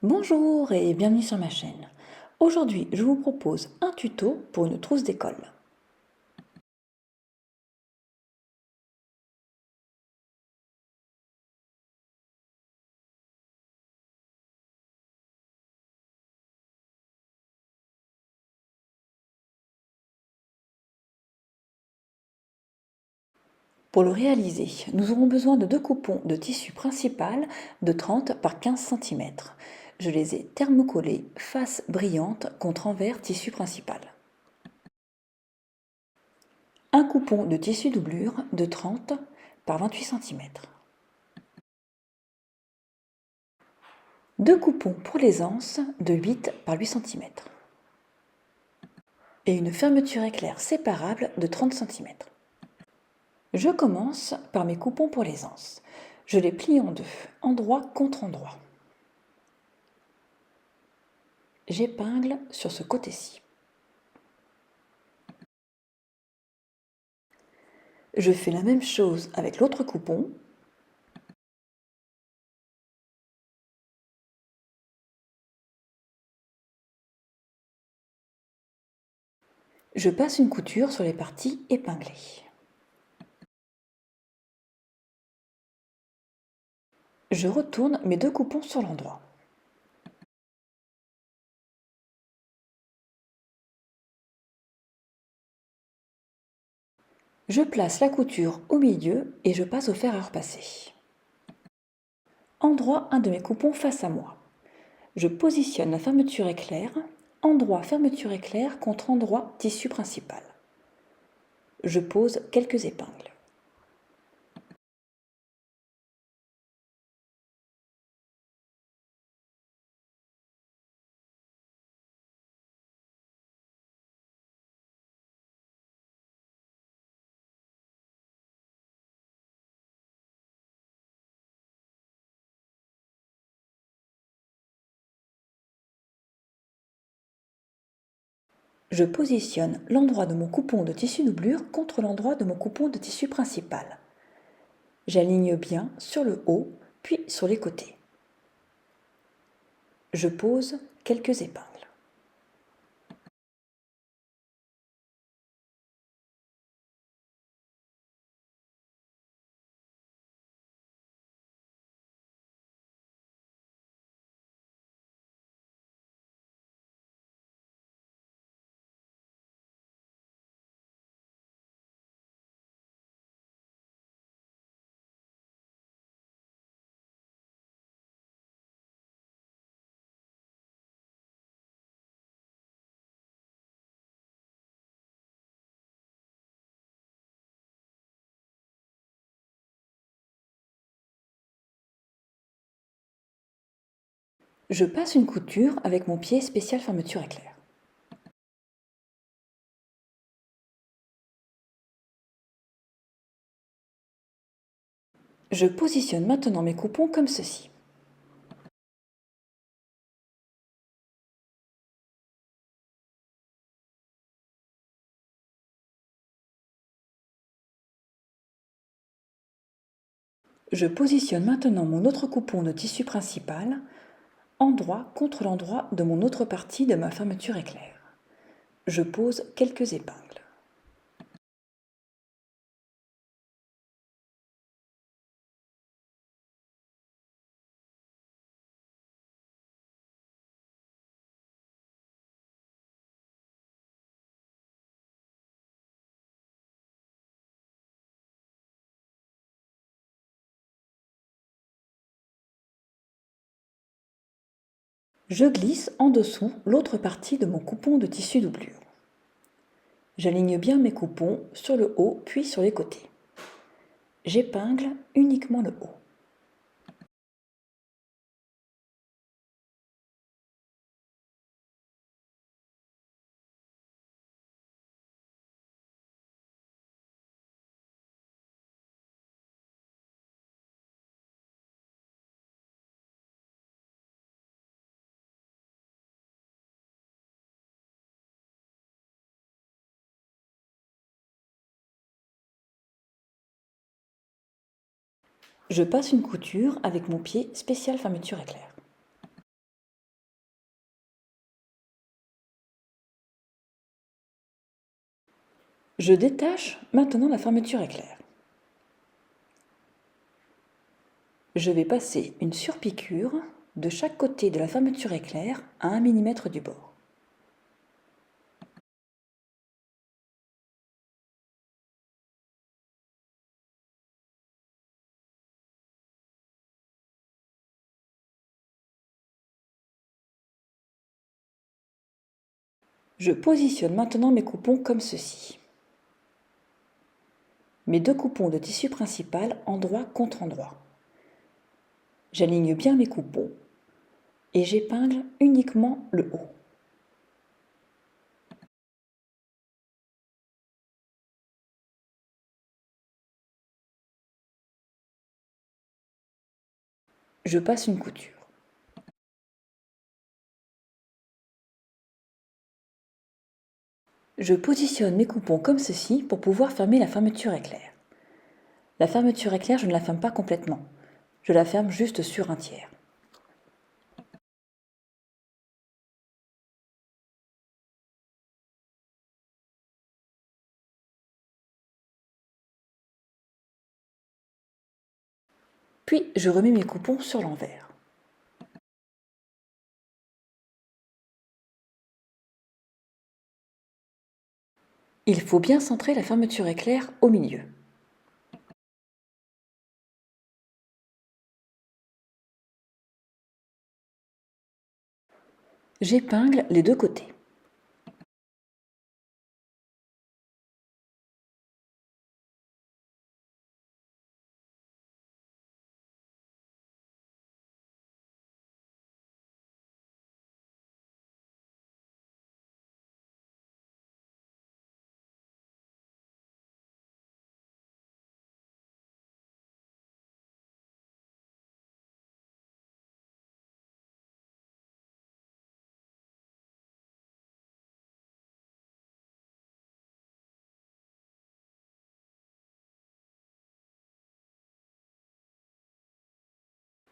Bonjour et bienvenue sur ma chaîne. Aujourd'hui, je vous propose un tuto pour une trousse d'école. Pour le réaliser, nous aurons besoin de deux coupons de tissu principal de 30 par 15 cm. Je les ai thermocollés face brillante contre envers tissu principal. Un coupon de tissu doublure de 30 par 28 cm. Deux coupons pour les anses de 8 par 8 cm. Et une fermeture éclair séparable de 30 cm. Je commence par mes coupons pour les anses. Je les plie en deux, endroit contre endroit. J'épingle sur ce côté-ci. Je fais la même chose avec l'autre coupon. Je passe une couture sur les parties épinglées. Je retourne mes deux coupons sur l'endroit. Je place la couture au milieu et je passe au fer à repasser. Endroit un de mes coupons face à moi. Je positionne la fermeture éclair, endroit fermeture éclair contre endroit tissu principal. Je pose quelques épingles. Je positionne l'endroit de mon coupon de tissu doublure contre l'endroit de mon coupon de tissu principal. J'aligne bien sur le haut, puis sur les côtés. Je pose quelques épingles. Je passe une couture avec mon pied spécial fermeture éclair. Je positionne maintenant mes coupons comme ceci. Je positionne maintenant mon autre coupon de tissu principal, endroit contre l'endroit de mon autre partie de ma fermeture éclair. Je pose quelques épingles. Je glisse en dessous l'autre partie de mon coupon de tissu doublure. J'aligne bien mes coupons sur le haut puis sur les côtés. J'épingle uniquement le haut. Je passe une couture avec mon pied spécial fermeture éclair. Je détache maintenant la fermeture éclair. Je vais passer une surpiqûre de chaque côté de la fermeture éclair à 1 mm du bord. Je positionne maintenant mes coupons comme ceci. Mes 2 coupons de tissu principal endroit contre endroit. J'aligne bien mes coupons et j'épingle uniquement le haut. Je passe une couture. Je positionne mes coupons comme ceci pour pouvoir fermer la fermeture éclair. La fermeture éclair, je ne la ferme pas complètement. Je la ferme juste sur un tiers. Puis je remets mes coupons sur l'envers. Il faut bien centrer la fermeture éclair au milieu. J'épingle les 2 côtés.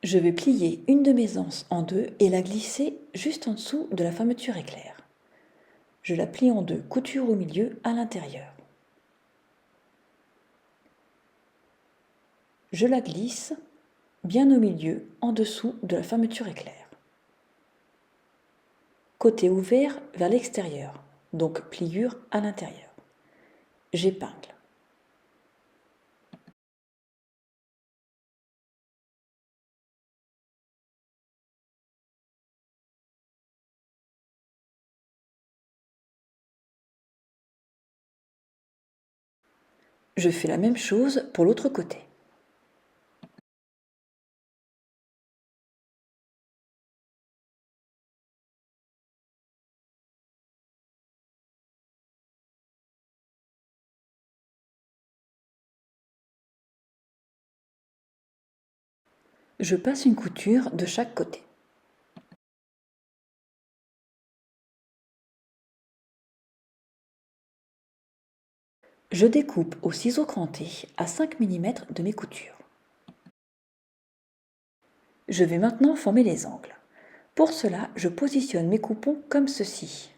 Je vais plier une de mes anses en deux et la glisser juste en dessous de la fermeture éclair. Je la plie en deux, couture au milieu à l'intérieur. Je la glisse bien au milieu, en dessous de la fermeture éclair. Côté ouvert vers l'extérieur, donc pliure à l'intérieur. J'épingle. Je fais la même chose pour l'autre côté. Je passe une couture de chaque côté. Je découpe au ciseau cranté à 5 mm de mes coutures. Je vais maintenant former les angles. Pour cela, je positionne mes coupons comme ceci.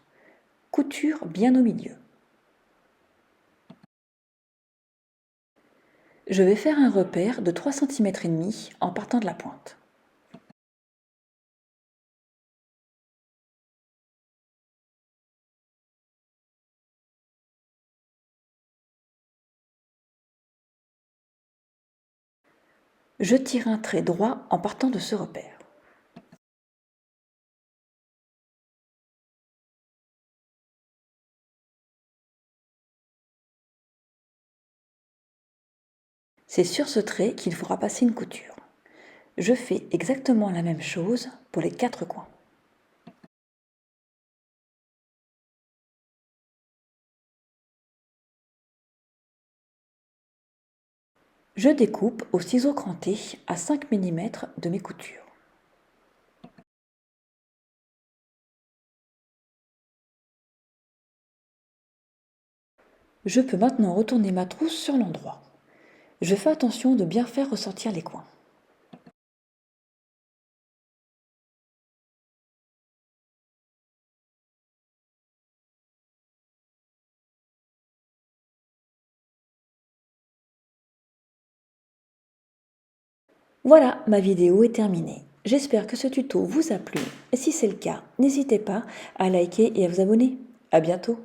Couture bien au milieu. Je vais faire un repère de 3,5 cm en partant de la pointe. Je tire un trait droit en partant de ce repère. C'est sur ce trait qu'il faudra passer une couture. Je fais exactement la même chose pour les 4 coins. Je découpe au ciseau cranté à 5 mm de mes coutures. Je peux maintenant retourner ma trousse sur l'endroit. Je fais attention de bien faire ressortir les coins. Voilà, ma vidéo est terminée. J'espère que ce tuto vous a plu et si c'est le cas, n'hésitez pas à liker et à vous abonner. À bientôt.